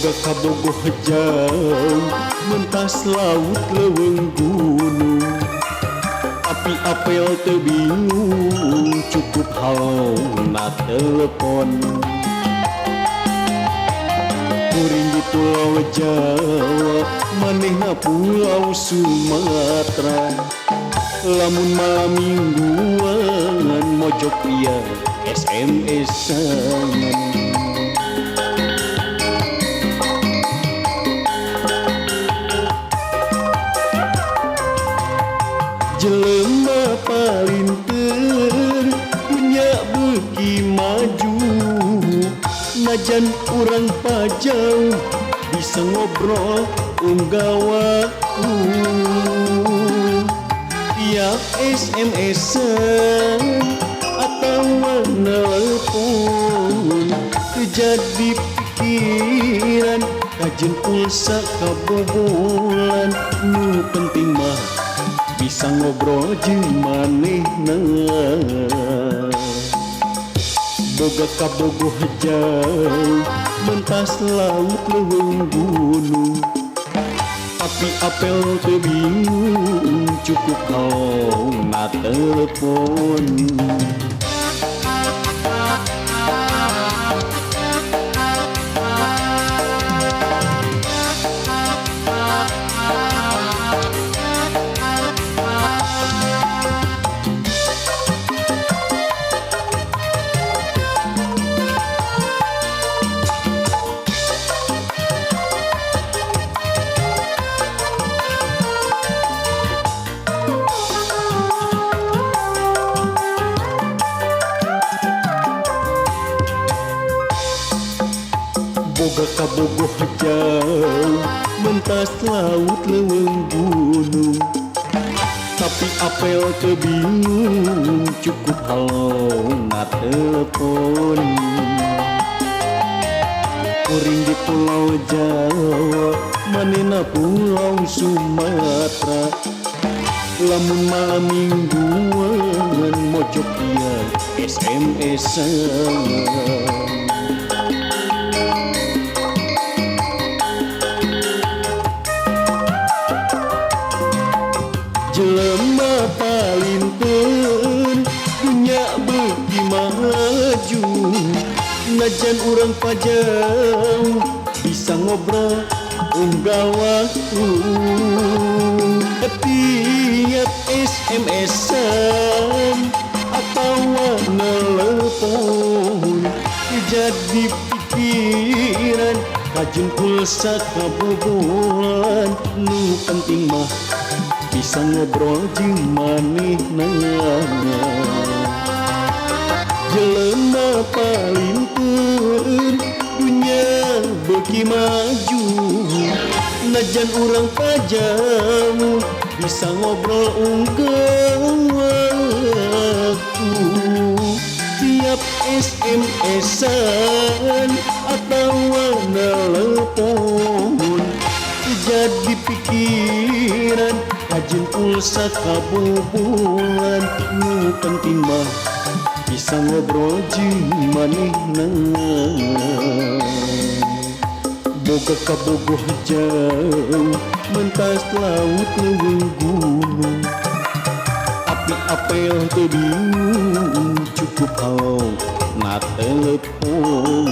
boga kabogoh jauh mentas laut leuweung gunung tapi apel teu bingung cukup halona telepon kuring di Pulau Jawa manehna Pulau Sumatera lamun malam mingguan mojok pria SMS-an jelema palinter punya beuki maju najan urang pajau bisa ngobrol unggawaku tiap SMS-an atau nelpon jadi pikiran kajen pulsa kabobolan nu penting mah bisa ngobrol jeung manehna boga kabogoh jauh mentas laut leuweung gunung tapi apel teu bingung cukup halona telepon boga kabogoh jauh mentas laut leuweung gunung tapi apel teu bingung cukup halona telepon kuring di Pulau Jawa manehna Pulau Sumatera lamun malam mingguan mojok pria SMS-an jelema palinter punya beuki maju najan urang pajau bisa ngobrol unggawaku tiap SMS-an atau nelpon jadi pikiran kajen pulsa kabobolan nu penting mah bisa ngobrol jeung manehna jelema palinter punya beuki maju najan urang pajau bisa ngobrol unggawaku tiap SMS-an atau nelpon jadi pikiran kajen pulsa kabobolan nu penting mah bisa ngobrol jeung manehna boga kabogoh jauh mentas laut leuweung gunung tapi apel teu bingung cukup halona telepon